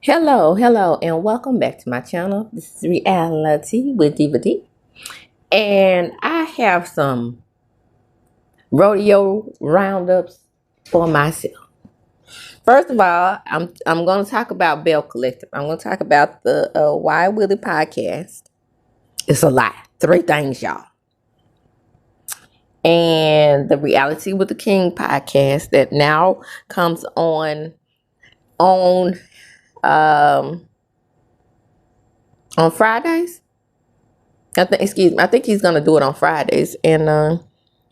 Hello, and welcome back to my channel. This is Reality with Diva D. And I have some rodeo roundups for myself. First of all, I'm going to talk about Belle Collective. I'm going to talk about the Why Willie podcast. It's a lot. 3 things, y'all. And the Reality with the King podcast that now comes on um on Fridays. I think he's gonna do it on Fridays, and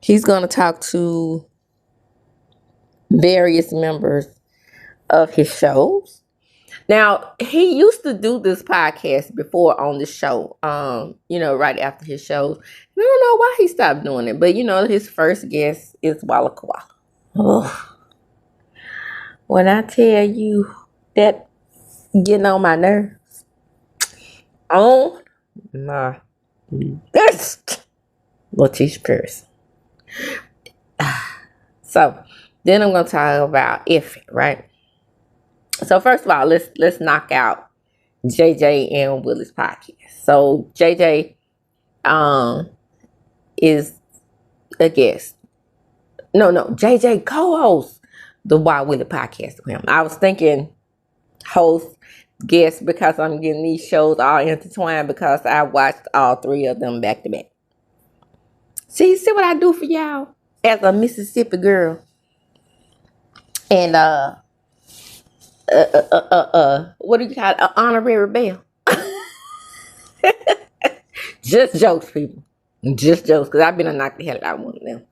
he's gonna talk to various members of his shows. Now, he used to do this podcast before on the show, right after his shows. I don't know why he stopped doing it, but his first guest is Walla Koala. Oh, when I tell you that getting on my nerves, oh my, that's Latiesha Paris. So then I'm going to talk about if, right? So first of all, let's knock out JJ and Willie's podcast. So JJ is a guest. No, JJ co-hosts the Why Willie podcast with him. I was thinking host, guest, because I'm getting these shows all intertwined because I watched all 3 of them back to back. See what I do for y'all as a Mississippi girl. And what do you call it? An honorary Belle. Just jokes, people. Just jokes, because I've been to knock the hell out of one of them.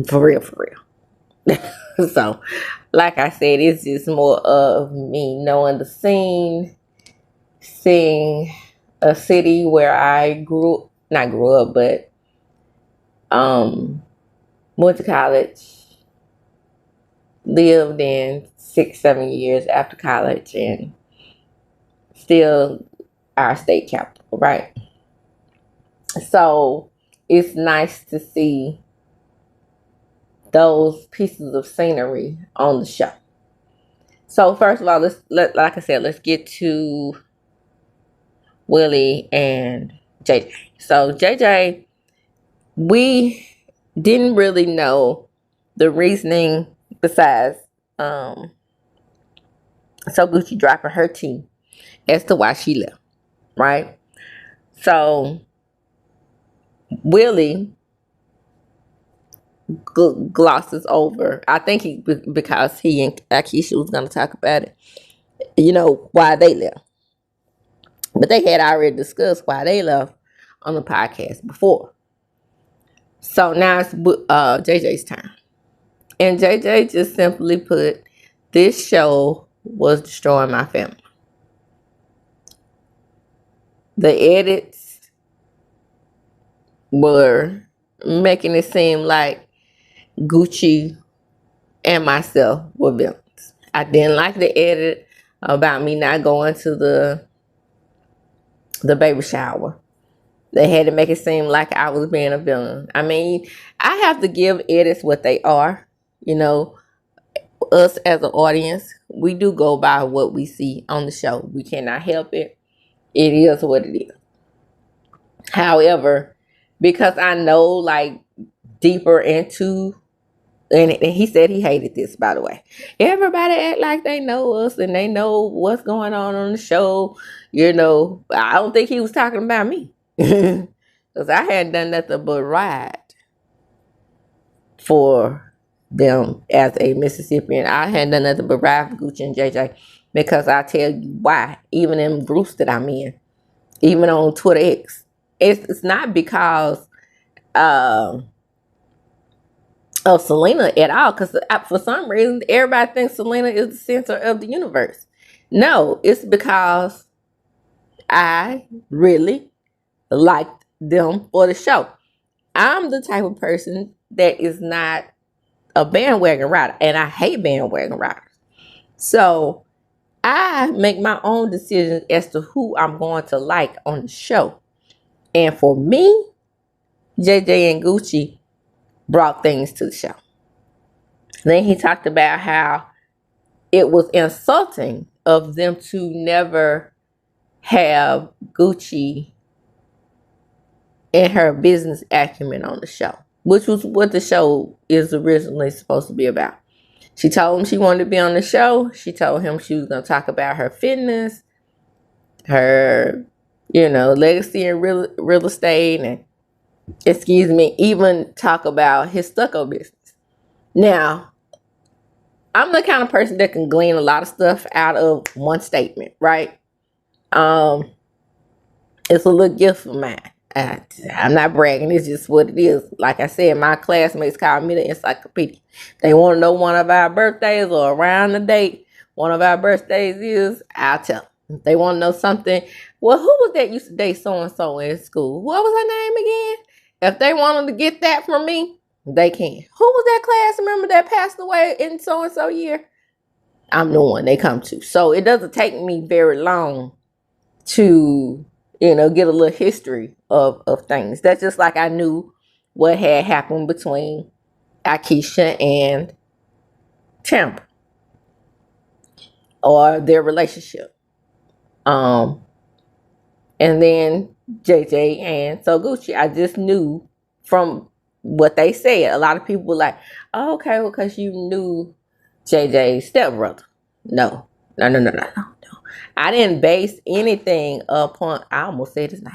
For real. So, like I said, it's just more of me knowing the scene, seeing a city where I not grew up, but went to college, lived in 6-7 years after college, and still our state capital, right? So it's nice to see those pieces of scenery on the show. So first of all, let's get to Willie and JJ. So JJ, we didn't really know the reasoning besides so Gucci dropping her tea as to why she left, right? So Willie glosses over. I think because he and Aikisha was going to talk about it, why they left. But they had already discussed why they left on the podcast before. So now it's JJ's turn. And JJ just simply put, this show was destroying my family. The edits were making it seem like Gucci and myself were villains. I didn't like the edit about me not going to the baby shower. They had to make it seem like I was being a villain. I mean, I have to give edits what they are. Us as an audience, we do go by what we see on the show. We cannot help it. It is what it is. However, because I know like deeper into, and he said he hated this, by the way. Everybody act like they know us and they know what's going on the show. I don't think he was talking about me. Because I hadn't done nothing but ride for them as a Mississippian. I hadn't done nothing but ride for Gucci and JJ. Because I tell you why, even in groups that I'm in, even on Twitter X, it's not because of Selena at all. Because for some reason, everybody thinks Selena is the center of the universe. No, it's because I really liked them for the show. I'm the type of person that is not a bandwagon rider, and I hate bandwagon riders. So I make my own decisions as to who I'm going to like on the show. And for me, JJ and Gucci brought things to the show. Then he talked about how it was insulting of them to never have Gucci and her business acumen on the show, which was what the show is originally supposed to be about. She told him she wanted to be on the show. She told him she was going to talk about her fitness, her, legacy in real estate, and even talk about his stucco business. Now, I'm the kind of person that can glean a lot of stuff out of one statement, right? It's a little gift of mine. I'm not bragging. It's just what it is. Like I said, my classmates call me the encyclopedia. They want to know one of our birthdays or around the date one of our birthdays is, I'll tell them. If they want to know something, well, who was that used to date so-and-so in school? What was her name again? If they wanted to get that from me, they can. Who was that class member that passed away in so-and-so year? I'm the one they come to. So it doesn't take me very long to, get a little history of things. That's just like I knew what had happened between Aikisha and Champ, or their relationship. And then JJ and So Gucci. I just knew from what they said. A lot of people were like, oh, okay, well, because you knew JJ's stepbrother. No. I didn't base anything upon, I almost said his name.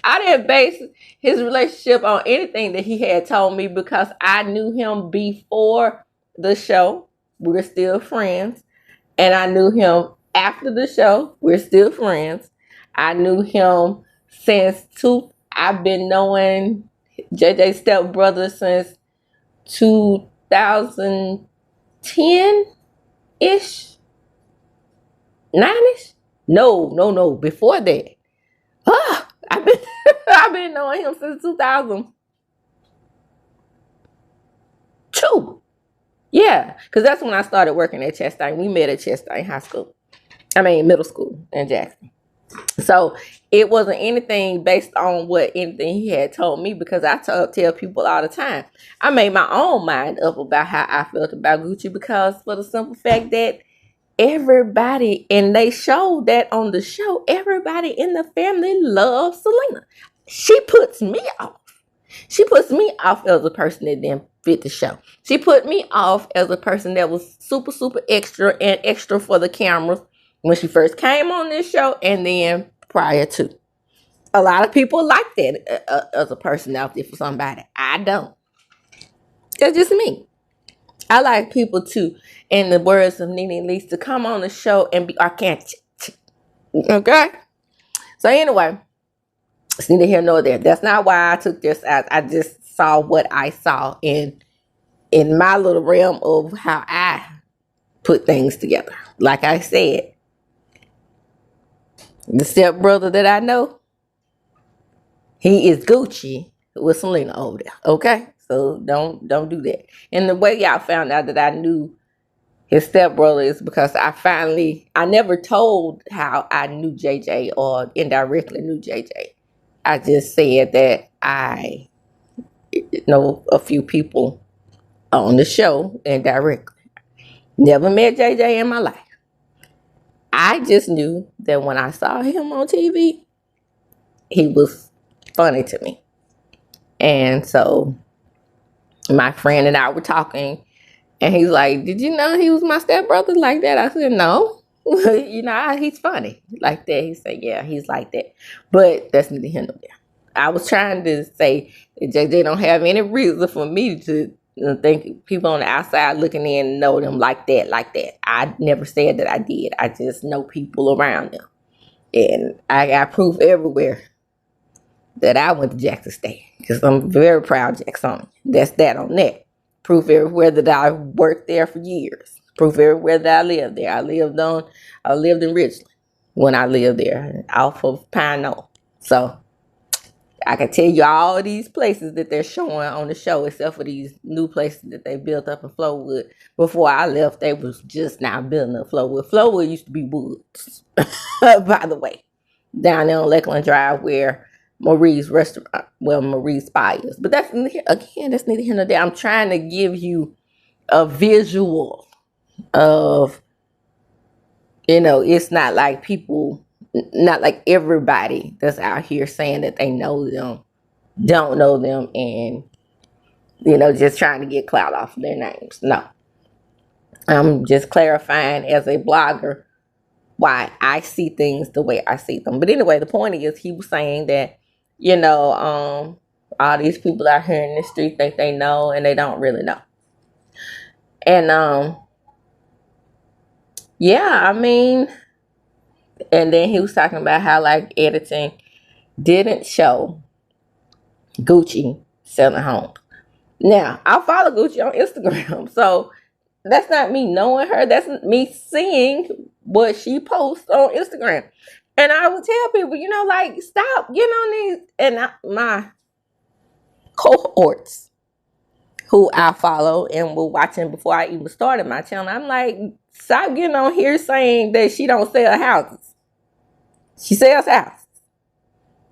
I didn't base his relationship on anything that he had told me, because I knew him before the show. We're still friends. And I knew him after the show. We're still friends. I knew him I've been knowing JJ's stepbrother since 2010-ish? 9-ish? No. Before that. I've been knowing him since 2002. Yeah, because that's when I started working at Chastain. We met at Chastain middle school in Jackson. So it wasn't anything based on anything he had told me, because I tell people all the time, I made my own mind up about how I felt about Gucci, because for the simple fact that everybody, and they showed that on the show, everybody in the family loves Selena. She puts me off. She puts me off as a person that didn't fit the show. She put me off as a person that was super, super extra and extra for the cameras when she first came on this show, and then prior to. A lot of people like that as a personality for somebody. I don't. That's just me. I like people to, in the words of Nene Leakes, to come on the show and be authentic. Okay? So anyway, it's neither here nor there. That's not why I took this out. I just saw what I saw in my little realm of how I put things together. Like I said, the stepbrother that I know, he is Gucci with Selena over there. Okay? So don't do that. And the way y'all found out that I knew his stepbrother is because I never told how I knew JJ or indirectly knew JJ. I just said that I know a few people on the show indirectly. Never met JJ in my life. I just knew that when I saw him on TV, he was funny to me. And so my friend and I were talking, and he's like, did you know he was my stepbrother like that? I said, no. He's funny like that. He said, yeah, he's like that. But that's neither here nor there. I was trying to say that JJ don't have any reason for me to think people on the outside looking in know them like that. I never said that I did. I just know people around them. And I got proof everywhere that I went to Jackson State, because I'm very proud Jacksonian. That's that on that. Proof everywhere that I worked there for years. Proof everywhere that I lived there. I lived in Ridgeland when I lived there, off of Pine Knoll. So I can tell you all these places that they're showing on the show, except for these new places that they built up in Flowood. Before I left, they was just now building up Flowood. Flowood used to be woods, by the way, down there on Lakeland Drive where Marie's restaurant, Marie's Spa is. But that's neither here nor there. I'm trying to give you a visual of, it's not like people, not like everybody that's out here saying that they know them, don't know them, and, just trying to get clout off of their names. No. I'm just clarifying as a blogger why I see things the way I see them. But anyway, the point is, he was saying that, all these people out here in the street think they know and they don't really know. And yeah, I mean, and then he was talking about how like editing didn't show Gucci selling homes. Now, I follow Gucci on Instagram, so that's not me knowing her. That's me seeing what she posts on Instagram. And I would tell people, like, stop getting on these. And my cohorts who I follow and were watching before I even started my channel, I'm like, stop getting on here saying that she don't sell houses. She sells houses.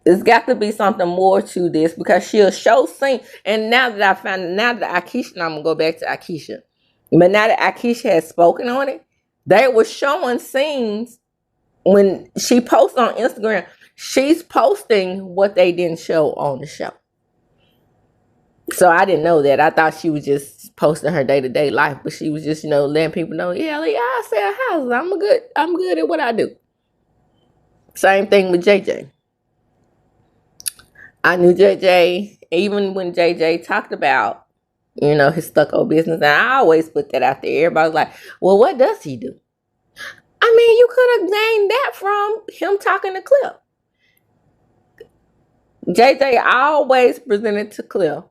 There's got to be something more to this, because she'll show scene. And now that Aikisha, and I'm going to go back to Aikisha. But now that Aikisha has spoken on it, they were showing scenes when she posts on Instagram. She's posting what they didn't show on the show. So I didn't know that. I thought she was just posting her day-to-day life, but she was just, letting people know, yeah, I sell houses. I'm good at what I do. Same thing with JJ. I knew JJ, even when JJ talked about, his stucco business, and I always put that out there. Everybody was like, well, what does he do? I mean, you could have gained that from him talking to Cliff. JJ always presented to Cliff,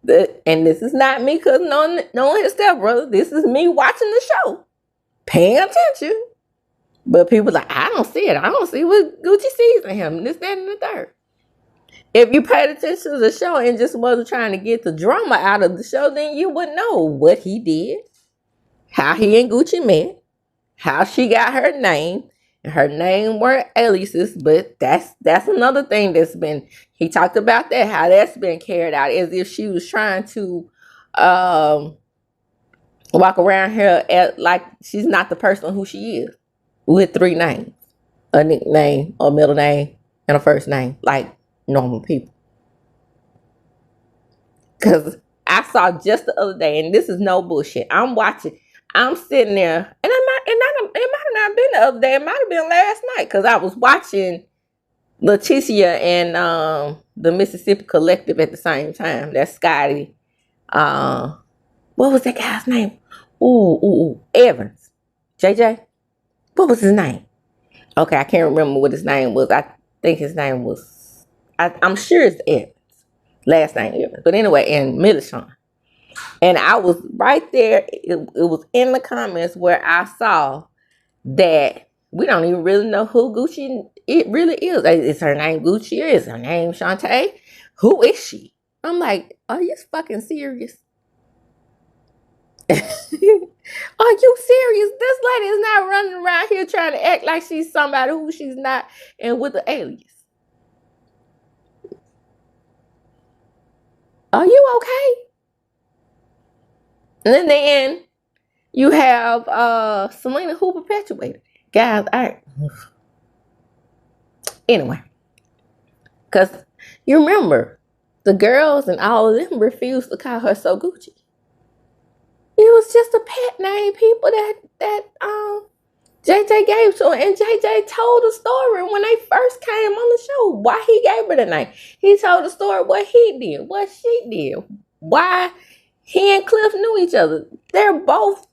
and this is not me because knowing his stepbrother, this is me watching the show, paying attention. But people like, I don't see it. I don't see what Gucci sees in him, this, that, and the third. If you paid attention to the show and just wasn't trying to get the drama out of the show, then you would know what he did, how he and Gucci met, how she got her name. And her name were aliases, but that's another thing he talked about that, how that's been carried out, as if she was trying to walk around here like she's not the person who she is, with 3 names, a nickname, a middle name, and a first name, like normal people. Because I saw just the other day, and this is no bullshit, I'm sitting there, and it might have not been the other day, it might have been last night, because I was watching Latiesha and the Mississippi Collective at the same time. That's Scotty. What was that guy's name? Evans. JJ? What was his name? Okay, I can't remember what his name was. I think his name was, I'm sure it's Evans. Last name Evans. But anyway, and Middleshawn. And I was right there. It was in the comments where I saw that we don't even really know who Gucci it really is. Is her name Gucci, or is her name Shantae? Who is she? I'm like, are you fucking serious? Are you serious? This lady is not running around here trying to act like she's somebody who she's not, and with an alias. Are you okay? And then you have Selena, who perpetuated it. Guys, anyway, because you remember the girls and all of them refused to call her So Gucci. It was just a pet name, people, that JJ gave to her. And JJ told the story when they first came on the show, why he gave her the name. He told the story what he did, what she did, why he and Cliff knew each other. They're both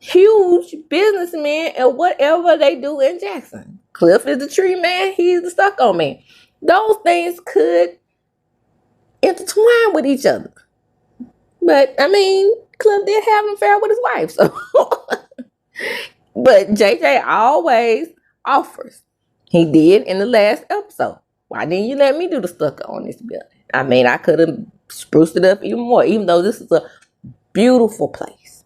huge businessmen and whatever they do in Jackson. Cliff is the tree man, he's the stucco man. Those things could intertwine with each other. But, I mean, Cliff did have an affair with his wife, so. But JJ always offers. He did in the last episode. Why didn't you let me do the stucco on this building? I mean, I could have spruced it up even more, even though this is a beautiful place.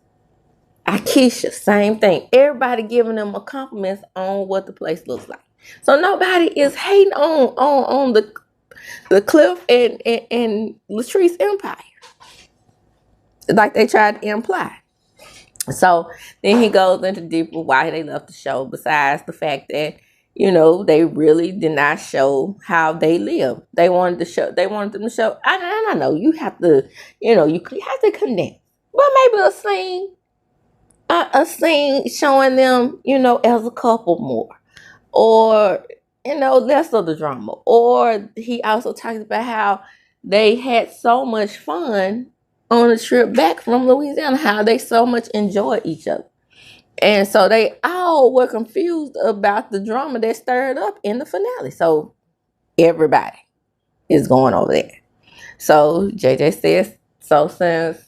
Aikisha, same thing. Everybody giving them a compliments on what the place looks like. So nobody is hating on the Cliff and Latrice empire. like they tried to imply. So then he goes into deeper why they left the show, besides the fact that, they really did not show how they live. They wanted them to show. I know you have to, you have to connect, but maybe a scene showing them, as a couple more, or less of the drama. Or he also talks about how they had so much fun on the trip back from Louisiana, how they so much enjoyed each other. And so they all were confused about the drama that stirred up in the finale. So everybody is going over there. So JJ says, so since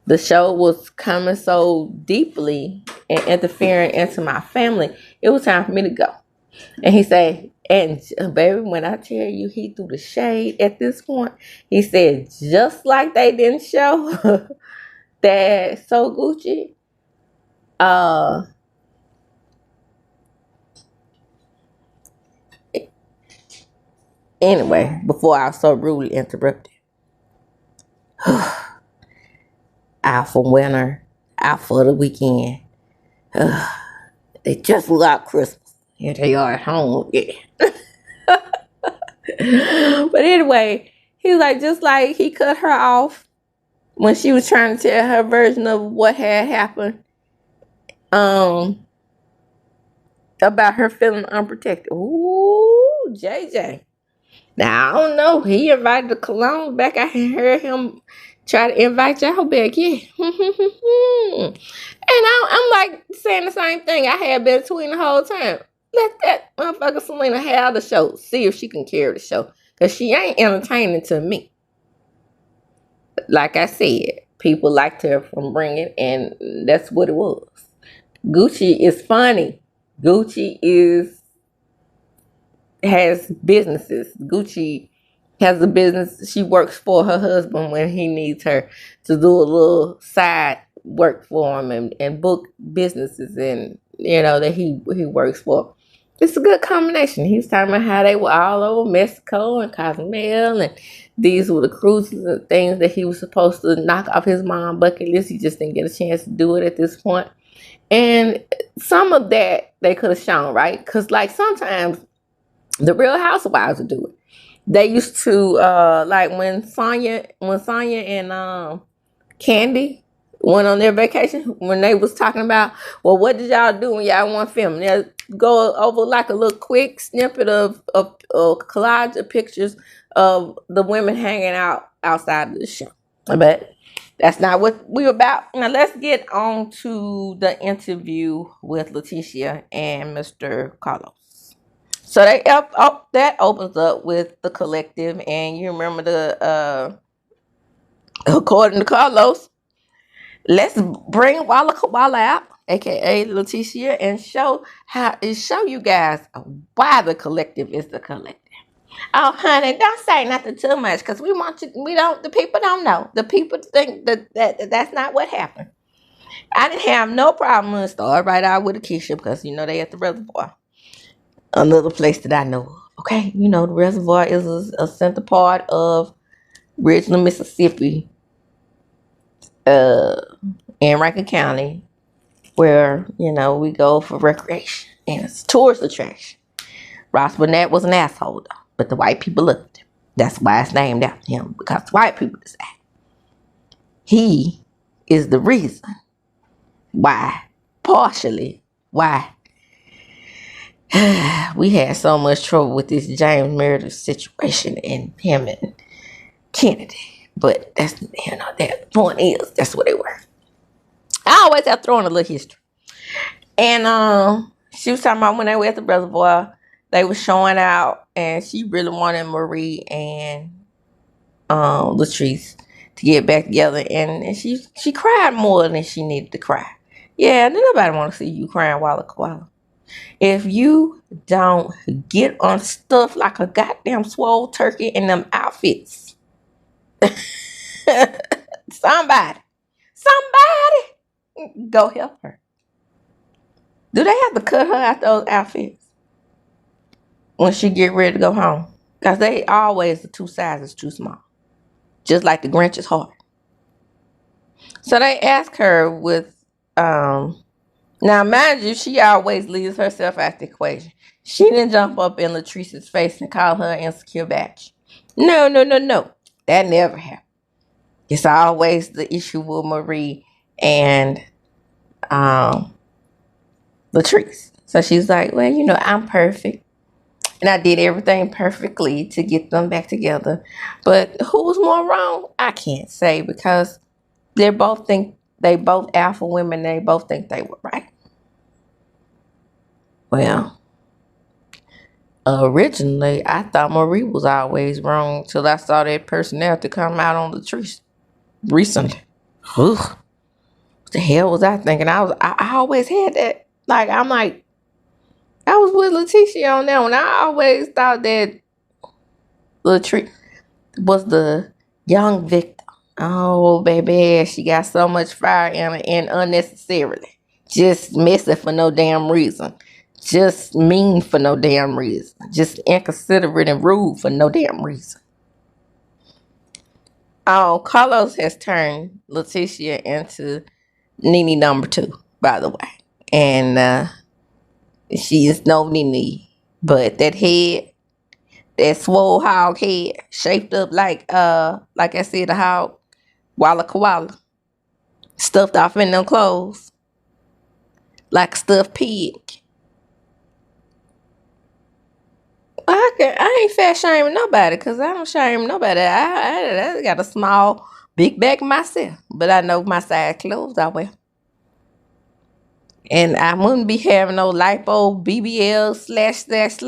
the show was coming so deeply and interfering into my family, it was time for me to go. And he said, and baby, when I tell you he threw the shade at this point, he said, just like they didn't show that So Gucci, anyway, before I was so rudely interrupted. Out for winter, out for the weekend. They just locked Christmas. Here they are at home again. But anyway, he was like, just like he cut her off when she was trying to tell her version of what had happened, about her feeling unprotected. Ooh, JJ. Now, I don't know. He invited the cologne back. I heard him try to invite y'all back. Yeah. And I'm like saying the same thing I had been tweeting the whole time. Let that motherfucker Selena have the show. See if she can carry the show. Because she ain't entertaining to me. Like I said, people liked her from Bringing, and that's what it was. Gucci is funny. Gucci has businesses. Gucci has a business. She works for her husband when he needs her to do a little side work for him and book businesses, and that he works for. It's a good combination. He was talking about how they were all over Mexico and Cozumel, and these were the cruises and things that he was supposed to knock off his mom bucket list. He just didn't get a chance to do it at this point. And some of that they could have shown, right? Because like sometimes the Real Housewives would do it. They used to like when Sonya and Candy went on their vacation, when they was talking about, well, what did y'all do when y'all want film? They'll go over like a little quick snippet of collage of pictures of the women hanging out outside of the show. But that's not what we're about. Now let's get on to the interview with Latiesha and Mr. Carlos. So that opens up with the collective, and you remember according to Carlos, let's bring Walla out, aka Latiesha, and show you guys why the collective is the collective. Oh, honey, don't say nothing too much, because the people don't know. The people think that's not what happened. I didn't have no problem with start right out with Aikisha, because they at the reservoir. Another place that I know of. Okay, the reservoir is a center part of Ridgeland, Mississippi, in Rankin County, where we go for recreation, and it's a tourist attraction. Ross Burnett was an asshole though, but the white people loved him. That's why it's named after him, because the white people decide. He is the reason partially why we had so much trouble with this James Meredith situation and him and Kennedy. But that's, the point is, that's what they were. I always have thrown a little history. And she was talking about when they were at the reservoir, they were showing out, and she really wanted Marie and Latrice to get back together, and she cried more than she needed to cry. Yeah, nobody want to see you crying, Walla. If you don't get on stuff like a goddamn swole turkey in them outfits, somebody go help her. Do they have to cut her out those outfits when she get ready to go home? Because they always the two sizes too small. Just like the Grinch's heart. So they asked her with now mind you, she always leaves herself out the equation. She didn't jump up in Latrice's face and call her an insecure batch. No, no, no, no. That never happened. It's always the issue with Marie and um Latrice. So she's like, well, I'm perfect. And I did everything perfectly to get them back together. But who's more wrong? I can't say because they both alpha women, they both think they were right. Well, originally I thought Marie was always wrong till I saw that personality come out on the tree recently. Whew. What the hell was I thinking? I always had that. Like I'm like I was with Latiesha on that one. I always thought that Latrice was the young victim. Oh, baby, she got so much fire in her and unnecessarily. Just messy for no damn reason. Just mean for no damn reason. Just inconsiderate and rude for no damn reason. Oh, Carlos has turned Latiesha into Nene number 2, by the way. And she is no Nene. But that head, that swole hog head, shaped up like I said, a hog, Walla Koala, stuffed off in them clothes, like a stuffed pig. I ain't fat shaming nobody because I don't shame nobody. I got a small, big back myself, but I know my size clothes I wear. And I wouldn't be having no lipo, BBL,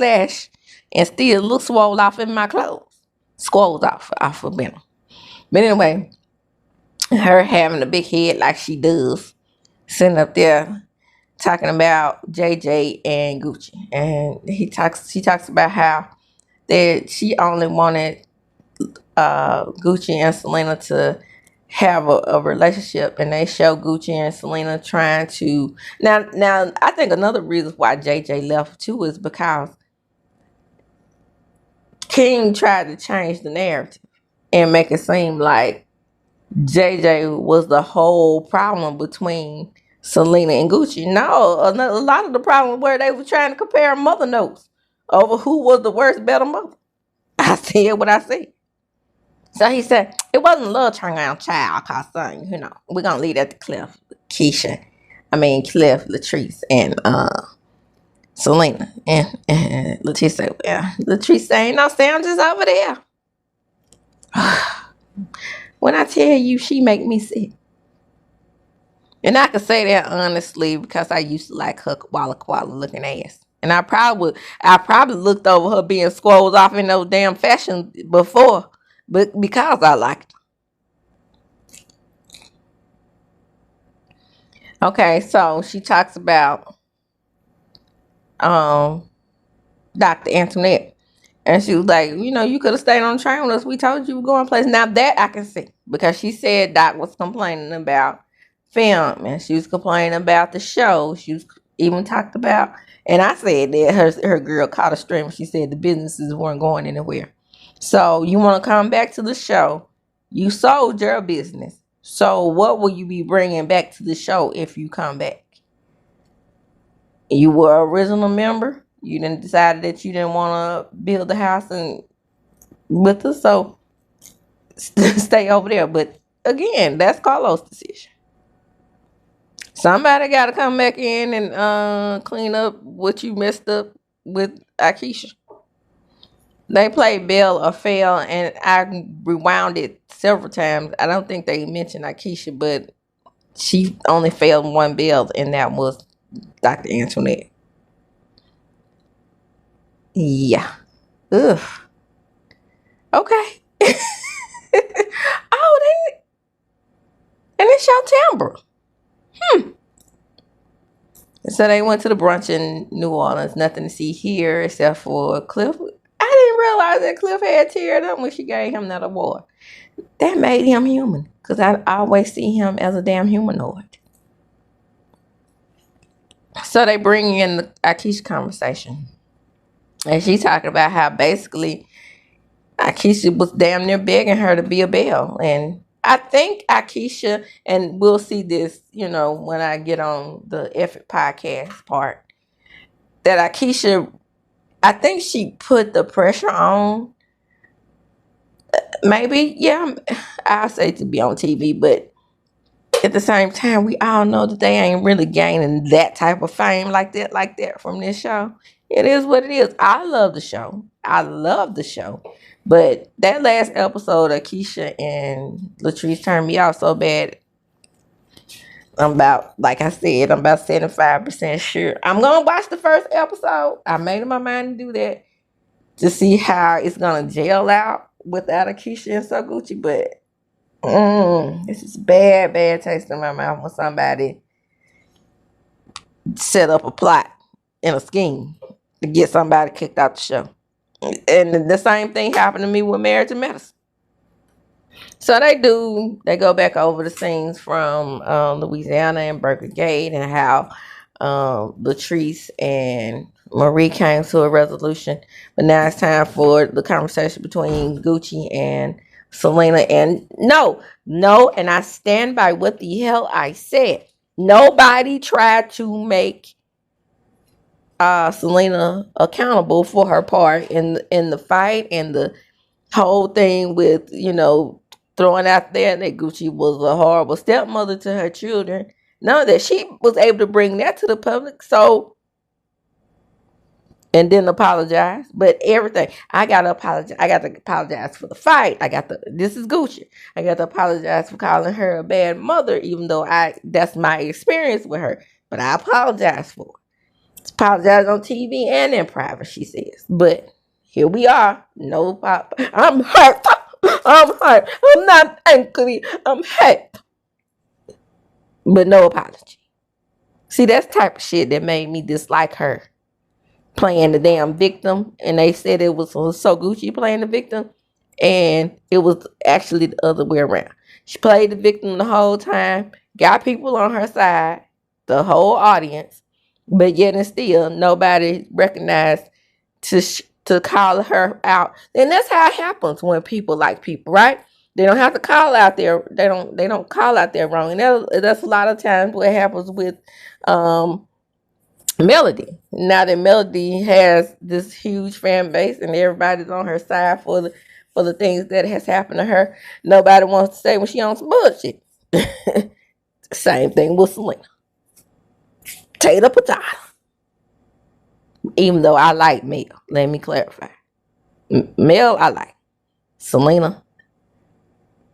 //, and still look swole off in my clothes. Squoze off of them. But anyway, her having a big head like she does, sitting up there talking about JJ and Gucci. And she talks about how that she only wanted Gucci and Selena to have a relationship, and they show Gucci and Selena trying to now I think another reason why JJ left too is because King tried to change the narrative and make it seem like JJ was the whole problem between Selena and Gucci. No, a lot of the problem where they were trying to compare mother notes over who was the worst, better mother. I said what I said. So he said, it wasn't love turnaround child, cause son, we're gonna leave that to Cliff, Latrice, and Selena. And Latrice said, well, Latrice saying, no, Sam just over there. When I tell you she make me sick. And I can say that honestly because I used to like her Walla Koala looking ass. And I probably looked over her being squoze off in those damn fashion before, but because I liked her. Okay, so she talks about Dr. Antoinette. And she was like, you could have stayed on the train with us. We told you we were going places. Now that I can see. Because she said Doc was complaining about film. And she was complaining about the show. She was even talked about. And I said that her girl caught a string. She said the businesses weren't going anywhere. So you want to come back to the show. You sold your business. So what will you be bringing back to the show if you come back? You were an original member. You didn't decide that you didn't want to build the house and with us, so stay over there. But again, that's Carlos' decision. Somebody got to come back in and clean up what you messed up with Aikisha. They played Belle or Fail, and I rewound it several times. I don't think they mentioned Aikisha, but she only failed one Belle, and that was Dr. Antoinette. Yeah. Ugh. Okay. Oh, and it's your timbre. So they went to the brunch in New Orleans. Nothing to see here except for Cliff. I didn't realize that Cliff had teared up when she gave him that award. That made him human, because I always see him as a damn humanoid. So they bring in the Aikisha conversation. And she's talking about how basically Aikisha was damn near begging her to be a Belle. And I think Aikisha, and we'll see this, when I get on the Effort podcast part, that Aikisha, I think she put the pressure on. Maybe, yeah, I'll say to be on TV, but at the same time, we all know that they ain't really gaining that type of fame like that from this show. It is what it is. I love the show. I love the show. But that last episode of Keisha and Latrice turned me off so bad. Like I said, I'm about 75% sure. I'm going to watch the first episode. I made up my mind to do that to see how it's going to gel out without Keisha and Soguchi. But this is bad taste in my mouth when somebody set up a plot and a scheme to get somebody kicked out the show. And the same thing happened to me with Marriage and Medicine. So they go back over the scenes from Louisiana and Burger Gate and how Latrice and Marie came to a resolution. But now it's time for the conversation between Gucci and Selena. And no, and I stand by what the hell I said. Nobody tried to make Selena accountable for her part in the fight and the whole thing with, throwing out there that Gucci was a horrible stepmother to her children. None of that. She was able to bring that to the public. So, and then apologize. But everything, I got to apologize. I got to apologize for the fight. This is Gucci. I got to apologize for calling her a bad mother, even though that's my experience with her. But I apologize for it. Apologize on TV and in private, she says. But here we are. No pop. I'm hurt. I'm hurt. I'm not angry. I'm hurt. But no apology. See, that's the type of shit that made me dislike her. Playing the damn victim. And they said it was so Gucci playing the victim. And it was actually the other way around. She played the victim the whole time. Got people on her side. The whole audience. But yet and still, nobody recognized to call her out. And that's how it happens when people like people, right? They don't have to call out there. They don't call out there wrong. And that's a lot of times what happens with Melody. Now that Melody has this huge fan base and everybody's on her side for the things that has happened to her, nobody wants to say when she on some bullshit. Same thing with Selena. Tater potato. Even though I like Mel, let me clarify. Mel, I like. Selena,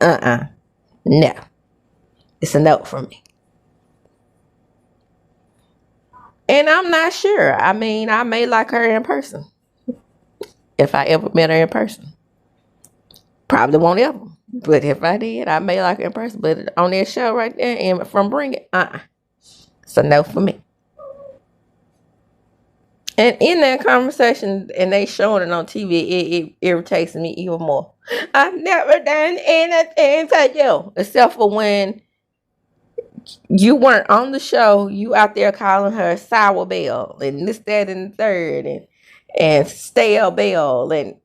no. It's a no from me. And I'm not sure. I mean, I may like her in person. If I ever met her in person. Probably won't ever. But if I did, I may like her in person. But on that show right there, and from Bring It, it's a no for me. And in that conversation, and they showing it on TV, it irritates me even more. I've never done anything for you. Except for when you weren't on the show, you out there calling her Sour Belle and this, that, and the third, and Stale Belle. And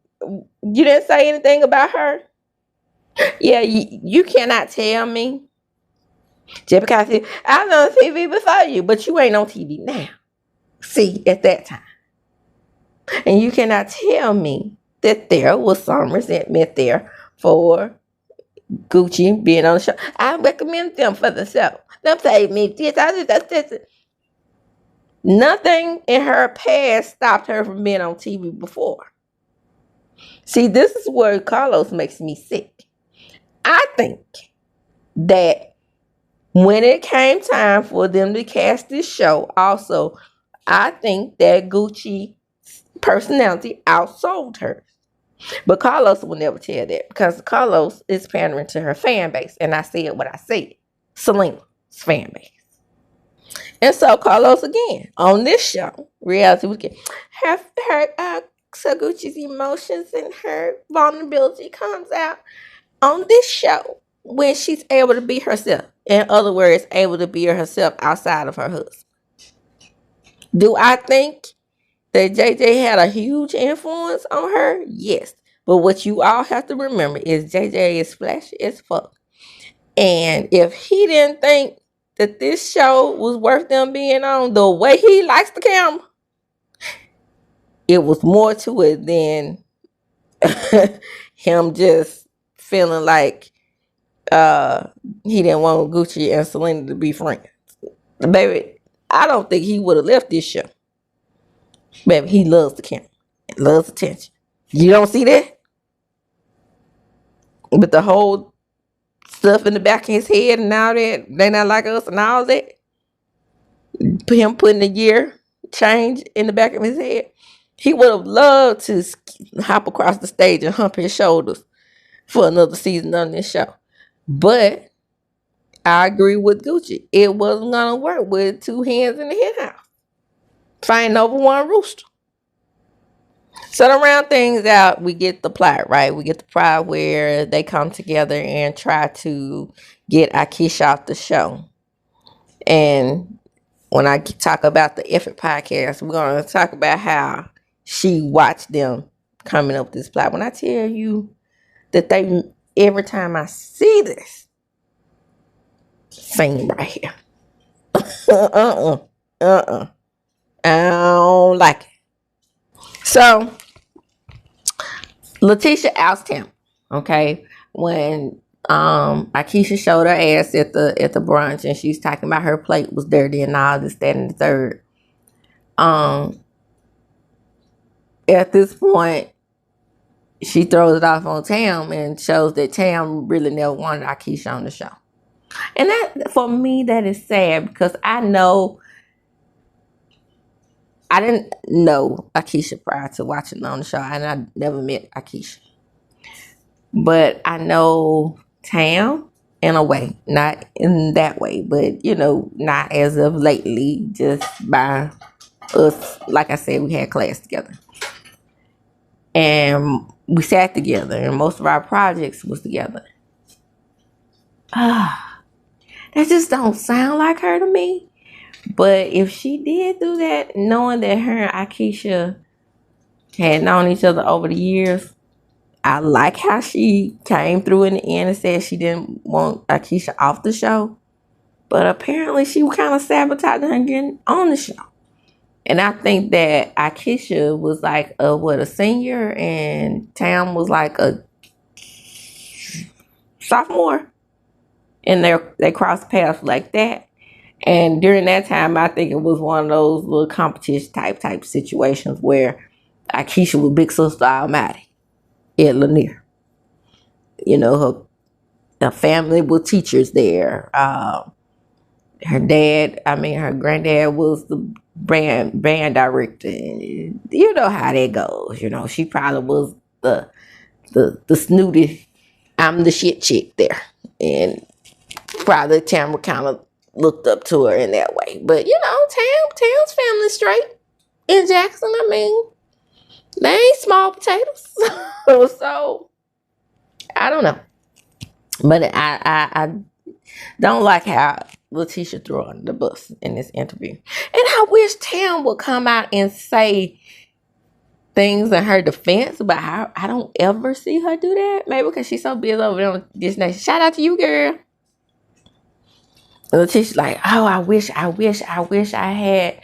you didn't say anything about her? Yeah, you cannot tell me. Just because I was on TV before you, but you ain't on TV now. See, at that time. And you cannot tell me that there was some resentment there for Gucci being on the show. I recommend them for the show. Them say me this. Nothing in her past stopped her from being on TV before. See, this is where Carlos makes me sick. I think that when it came time for them to cast this show, also, I think that Gucci's personality outsold her. But Carlos will never tell that because Carlos is pandering to her fan base. And I said what I said. Selena's fan base. And so Carlos again, on this show, Reality Weekend, her Gucci's emotions and her vulnerability comes out on this show when she's able to be herself. In other words, able to be herself outside of her husband. Do I think that JJ had a huge influence on her? Yes. But what you all have to remember is JJ is flashy as fuck. And if he didn't think that this show was worth them being on the way he likes the camera, it was more to it than him just feeling like he didn't want Gucci and Selena to be friends. Baby, I don't think he would have left this show. Baby, he loves the camera. Loves attention. You don't see that? With the whole stuff in the back of his head and all that, they not like us and all that. Him putting the year change in the back of his head. He would have loved to hop across the stage and hump his shoulders for another season on this show. But I agree with Gucci. It wasn't gonna work with two hens in the hen house fighting over one rooster. So to round things out, we get the plot, right? We get the plot where they come together and try to get Aikisha off the show. And when I talk about the effort podcast, we're going to talk about how she watched them coming up with this plot. When I tell you that every time I see this scene right here, I don't like it. So Latiesha oust him, okay? When Aikisha showed her ass at the brunch and she's talking about her plate was dirty and all this, that, and the third. At this point, she throws it off on Tam and shows that Tam really never wanted Aikisha on the show. And that, for me, that is sad because I didn't know Aikisha prior to watching on the show, and I never met Aikisha. But I know Tam in a way, not in that way, but not as of lately, just by us. Like I said, we had class together. And we sat together, and most of our projects was together. That just don't sound like her to me. But if she did do that, knowing that her and Aikisha had known each other over the years, I like how she came through in the end and said she didn't want Aikisha off the show. But apparently she was kind of sabotaging her getting on the show. And I think that Aikisha was like a senior and Tam was like a sophomore. And they crossed paths like that. And during that time, I think it was one of those little competition type situations where Aikisha was Big Sister Almighty at Lanier. Her family were teachers there. Her granddad was the band director. And you know how that goes. She probably was the snooty, I'm the shit chick there. And probably Tamara kind of looked up to her in that way. But Tam's family straight in Jackson. They ain't small potatoes. So I don't know. But I don't like how Latiesha threw her under the bus in this interview. And I wish Tam would come out and say things in her defense, but I don't ever see her do that. Maybe because she's so busy over there on this nation. Shout out to you, girl. And Latiesha's like, oh, I wish I had,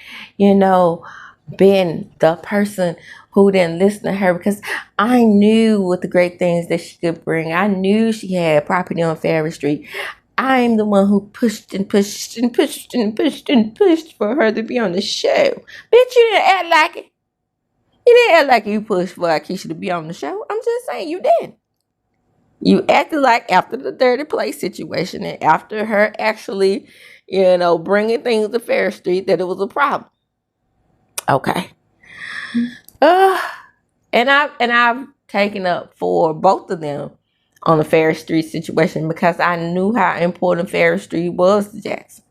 been the person who didn't listen to her, because I knew what the great things that she could bring. I knew she had property on Ferry Street. I'm the one who pushed and pushed and pushed and pushed and pushed for her to be on the show. Bitch, you didn't act like it. You didn't act like you pushed for Aikisha to be on the show. I'm just saying you didn't. You acted like after the dirty place situation and after her actually, bringing things to Ferry Street, that it was a problem. Okay. And I've taken up for both of them on the Ferry Street situation because I knew how important Ferry Street was to Jackson.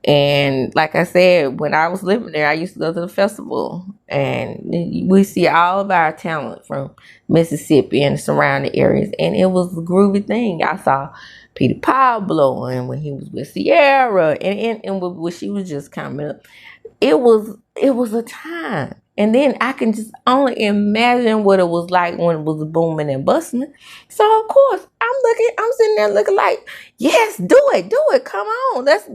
And like I said, when I was living there, I used to go to the festival and we see all of our talent from Mississippi and the surrounding areas. And it was a groovy thing. I saw Peter Pablo and when he was with Sierra and when she was just coming up. It was a time. And then I can just only imagine what it was like when it was booming and busting. So, of course, I'm I'm sitting there looking like, yes, do it. Come on. Let's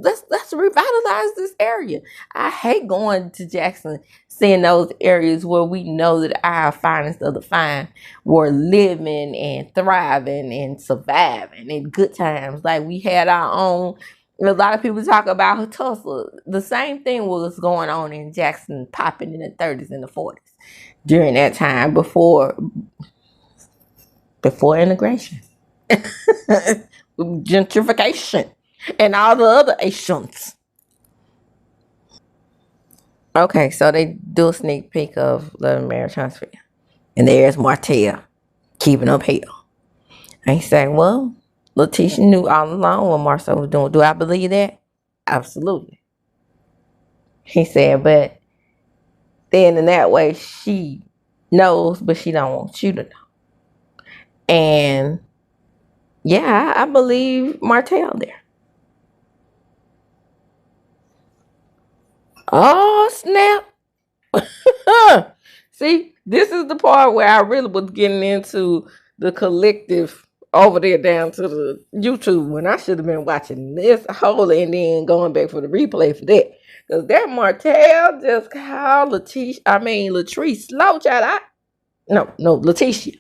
revitalize this area. I hate going to Jackson, seeing those areas where we know that our finest of the fine were living and thriving and surviving in good times. Like we had our own. A lot of people talk about Tulsa. The same thing was going on in Jackson, popping in the 30s and the 40s during that time before integration, gentrification, and all the other Asians. Okay, so they do a sneak peek of Love and Marriage Transfer, and there's Martell keeping up hell. And he said, "Well, Latiesha knew all along what Marcel was doing. Do I believe that? Absolutely." He said, "But then in that way, she knows, but she don't want you to know." And yeah, I believe Martell there. Oh snap! See, this is the part where I really was getting into the collective over there down to the YouTube when I should have been watching this whole and then going back for the replay for that. Because that Martell just called Latrice slow, child. No, Latiesha.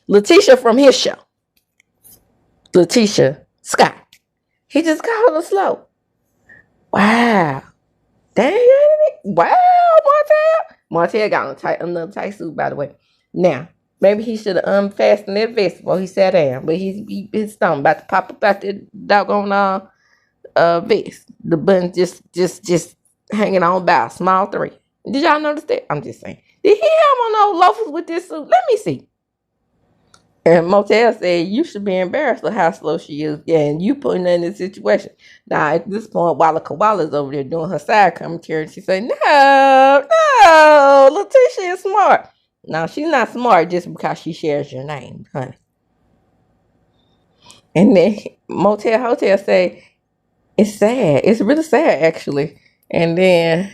Latiesha from his show. Latiesha Scott. He just called her slow. Wow. Dang, wow, Martell. Martell got another tight suit, by the way. Now, maybe he should have unfastened that vest before he sat down, but his stomach about to pop up out the doggone vest. The button just hanging on by a small thread. Did y'all notice that? I'm just saying. Did he have on those loafers with this suit? Let me see. And Motel said, "You should be embarrassed of how slow she is. Yeah, and you putting her in this situation." Now, at this point, Walla Koala's over there doing her side commentary, and she said, no, Latiesha is smart. Now, she's not smart just because she shares your name, honey. And then Motel Hotel say, "It's sad. It's really sad, actually." And then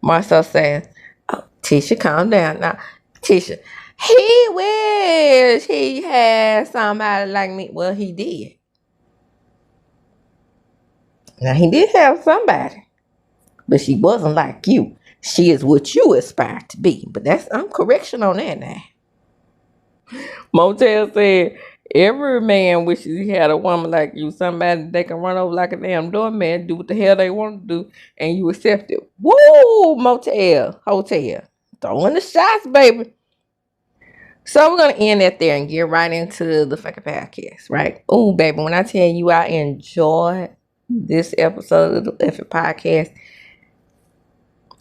Marcel says, "Oh, Tisha, calm down. Now, Tisha, he wish he had somebody like me." Well, he did. Now, he did have somebody, but she wasn't like you. She is what you aspire to be. But I'm correction on that now. Motel said, "Every man wishes he had a woman like you, somebody they can run over like a damn doorman, do what the hell they want to do, and you accept it." Woo, Motel, Hotel. Throwing the shots, baby. So we're gonna end that there and get right into the fucking podcast, right? Oh, baby, when I tell you I enjoyed this episode of the effing podcast,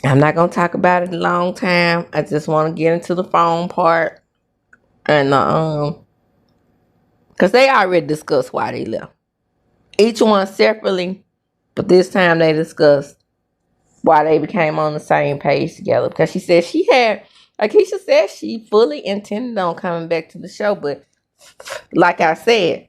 I'm not gonna talk about it a long time. I just want to get into the phone part, and because they already discussed why they left. Each one separately, but this time they discussed why they became on the same page together. Because Aikisha said she fully intended on coming back to the show, but like I said,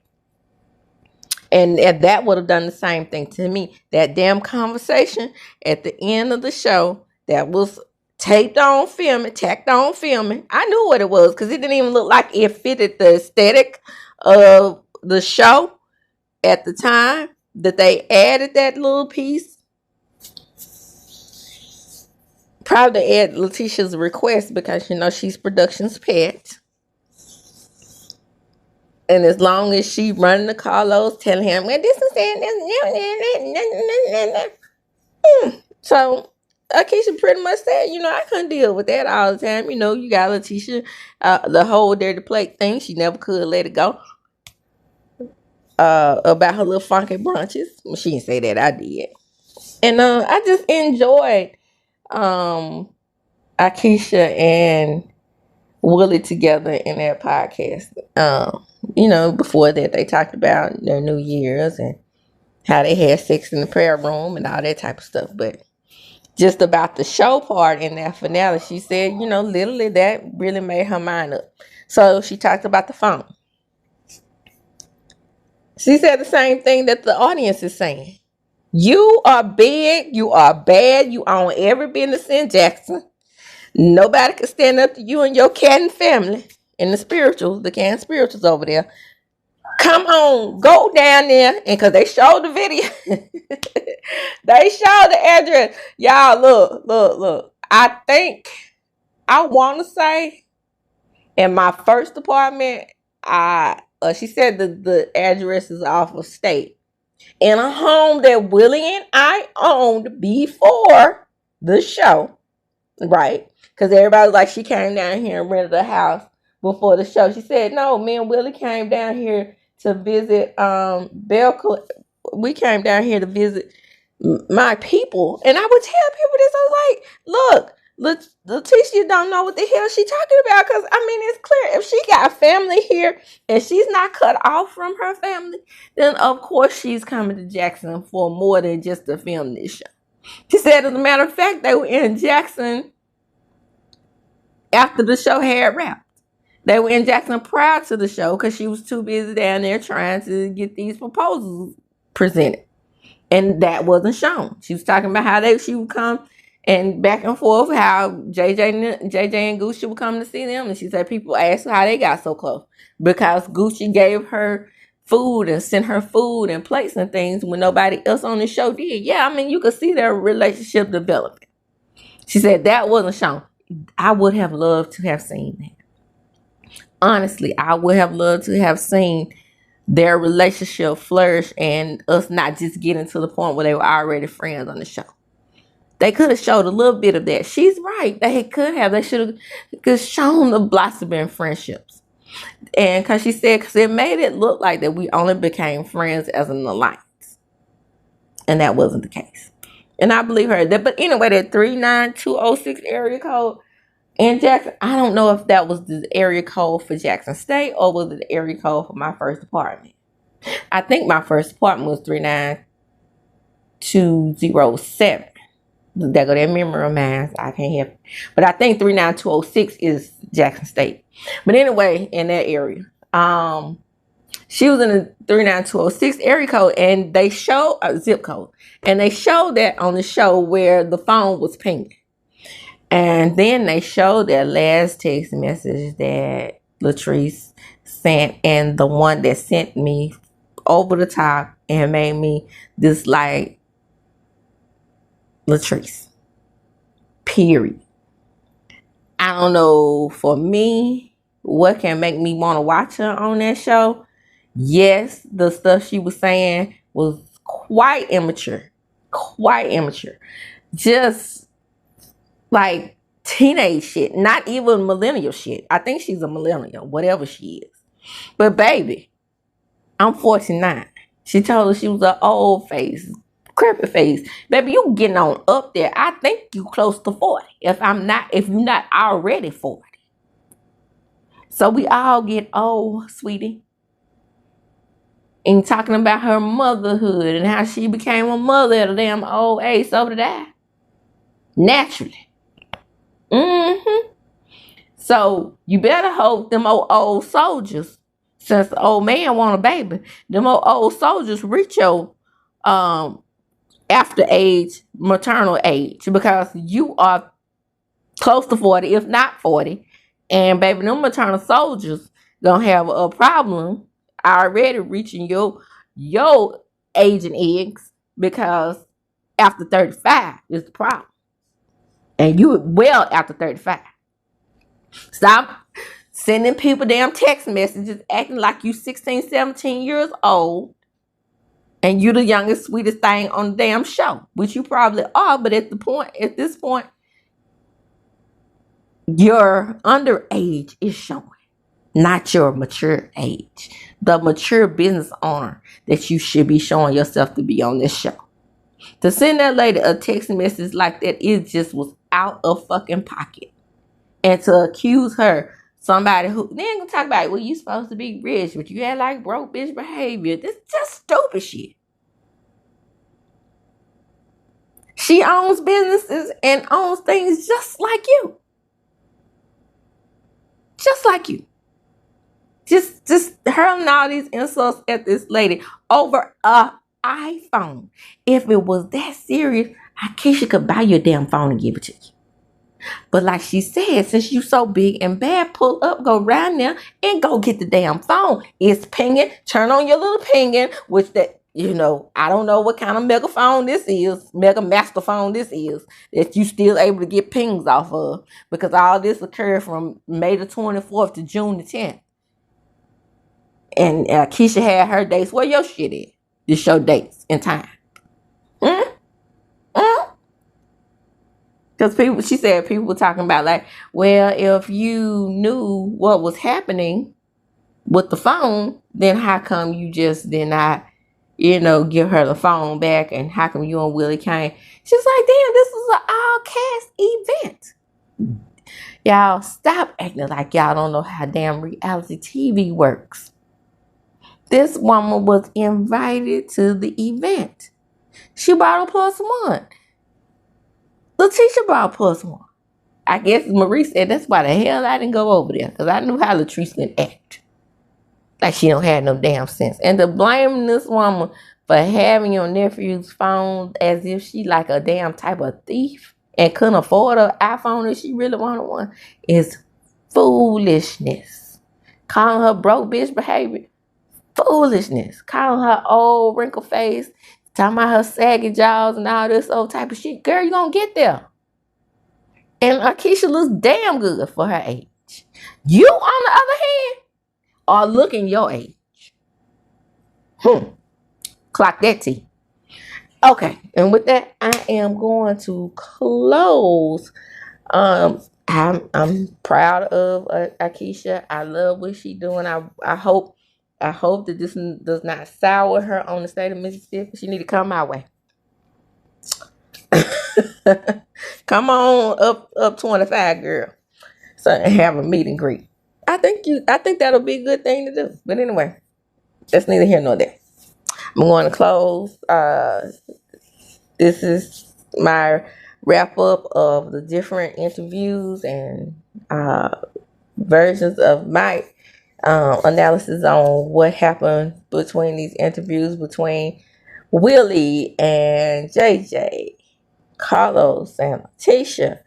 and that would have done the same thing to me. That damn conversation at the end of the show that was tacked on filming. I knew what it was because it didn't even look like it fitted the aesthetic of the show at the time that they added that little piece. Probably at Latiesha's request because she's production's pet. And as long as she running the Carlos, telling him, "Well, this is it." So Aikisha pretty much said, "I couldn't deal with that all the time. You got Latiesha, the whole there to play thing. She never could let it go. About her little funky brunches." Well, she didn't say that, I did. And I just enjoyed Aikisha and Willie together in that podcast. Before that they talked about their New Year's and how they had sex in the prayer room and all that type of stuff. But just about the show part in that finale, she said, literally that really made her mind up. So she talked about the phone. She said the same thing that the audience is saying. You are big, you are bad, you own every business in Jackson. Nobody can stand up to you and your cat and family and the Canton spirituals over there. Come on, go down there, and because they showed the video, they showed the address. Y'all, look. I think I want to say in my first apartment, she said the address is off of state in a home that Willie and I owned before the show, right? Because everybody was like, she came down here and rented a house before the show. She said, no, me and Willie came down here to visit Belle. We came down here to visit my people. And I would tell people this. I was like, look, Latiesha don't know what the hell she talking about. Because, I mean, it's clear. If she got family here and she's not cut off from her family, then, of course, she's coming to Jackson for more than just to film this show. She said, as a matter of fact, they were in Jackson after the show had wrapped. They were in Jackson prior to the show because she was too busy down there trying to get these proposals presented. And that wasn't shown. She was talking about how she would come and back and forth, how JJ and Gucci would come to see them. And she said people asked how they got so close. Because Gucci gave her food and sent her food and plates and things when nobody else on the show did. Yeah, I mean, you could see their relationship developing. She said that wasn't shown. I would have loved to have seen that. Honestly, I would have loved to have seen their relationship flourish and us not just getting to the point where they were already friends on the show. They could have showed a little bit of that. She's right. They could have. They should have shown the blossoming friendships. And because she said, because it made it look like that we only became friends as an alliance. And that wasn't the case. And I believe her. But anyway, that 39206 area code in Jackson, I don't know if that was the area code for Jackson State or was it the area code for my first apartment. I think my first apartment was 39207. That go that memory of mine. I can't help it. But I think 39206 is Jackson State. But anyway, in that area. She was in the 39206 area code and they showed a zip code. And they showed that on the show where the phone was pinging. And then they showed that last text message that Latrice sent and the one that sent me over the top and made me dislike Latrice. Period. I don't know, for me, what can make me want to watch her on that show? Yes, the stuff she was saying was quite immature. Quite immature. Just like teenage shit, not even millennial shit. I think she's a millennial, whatever she is. But baby, I'm 49. She told her she was an old face, crepey face. Baby, you getting on up there. I think you close to 40. If you're not already 40. So we all get old, sweetie. And talking about her motherhood and how she became a mother at a damn old age. So did I. Naturally. So you better hope them old soldiers, since the old man want a baby, them old soldiers reach your after age, maternal age, because you are close to 40, if not 40. And baby, them maternal soldiers gonna have a problem already reaching your age and eggs, because after 35 is the problem. And you well after 35. Stop sending people damn text messages acting like you 16, 17 years old and you the youngest, sweetest thing on the damn show, which you probably are, but at this point, your underage is showing, not your mature age. The mature business owner that you should be showing yourself to be on this show. To send that lady a text message like that, it just was out of fucking pocket. And to accuse her, somebody who then gonna talk about, well, you supposed to be rich, but you had like broke bitch behavior. This is just stupid shit. She owns businesses and owns things just like you. Just like you. Just hurling all these insults at this lady over a iPhone. If it was that serious, Aikisha could buy you a damn phone and give it to you. But like she said, since you so big and bad, pull up, go round there, and go get the damn phone. It's pinging. Turn on your little pinging, which that, I don't know what kind of megaphone this is, mega master phone this is, that you still able to get pings off of, because all this occurred from May the 24th to June the 10th. And Keisha had her dates. Where your shit is? You show dates and time. Because she said people were talking about like, well, if you knew what was happening with the phone, then how come you just did not, give her the phone back? And how come you and Willie came? She's like, damn, this is an all-cast event. Y'all stop acting like y'all don't know how damn reality TV works. This woman was invited to the event. She brought a +1. Latiesha brought +1. I guess Marie said that's why the hell I didn't go over there, because I knew how Latrice can act. Like she don't have no damn sense. And to blame this woman for having your nephew's phone as if she like a damn type of thief and couldn't afford an iPhone if she really wanted one is foolishness. Calling her broke bitch behavior, foolishness. Calling her old wrinkle face, talking about her saggy jaws and all this old type of shit. Girl, you gonna get there. And Aikisha looks damn good for her age. You, on the other hand, are looking your age. Clock that T. Okay, and with that, I am going to close. I'm proud of Aikisha. I love what she's doing. I hope that this does not sour her on the state of Mississippi. She need to come my way. Come on up 25, girl. So have a meet and greet. I think that'll be a good thing to do. But anyway, that's neither here nor there. I'm going to close. This is my wrap up of the different interviews and versions of my analysis on what happened between these interviews between Willie and JJ, Carlos and Latiesha,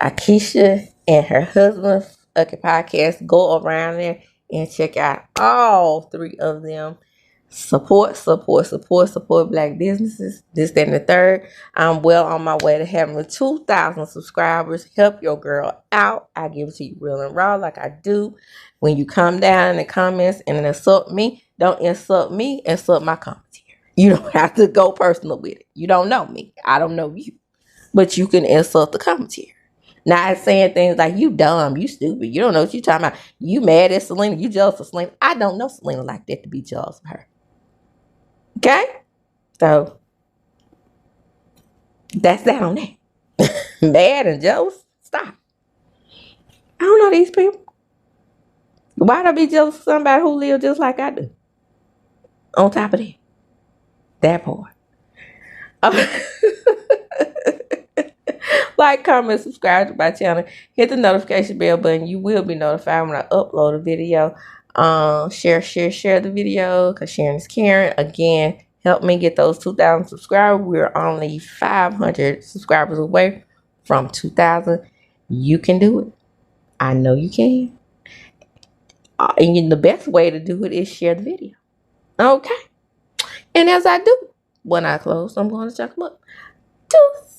Aikisha, and her husband. Podcast. Go around there and check out all 3 of them. Support Black businesses. This, that, and the third. I'm well on my way to having 2,000 subscribers. Help your girl out. I give it to you real and raw like I do. When you come down in the comments and insult me, don't insult me, insult my commentary. You don't have to go personal with it. You don't know me. I don't know you. But you can insult the commentary. Not saying things like, you dumb, you stupid, you don't know what you're talking about. You mad at Selena, you jealous of Selena. I don't know Selena like that to be jealous of her. Okay? So, that's that on that. Mad and jealous? Stop. I don't know these people. Why'd I be jealous of somebody who live just like I do? On top of that part. Like, comment, subscribe to my channel. Hit the notification bell button. You will be notified when I upload a video. Share the video, because sharing is caring. Again, help me get those 2,000 subscribers. We're only 500 subscribers away from 2,000. You can do it. I know you can. And the best way to do it is share the video. Okay. And as I do, when I close, I'm going to chuck them up. Deuces.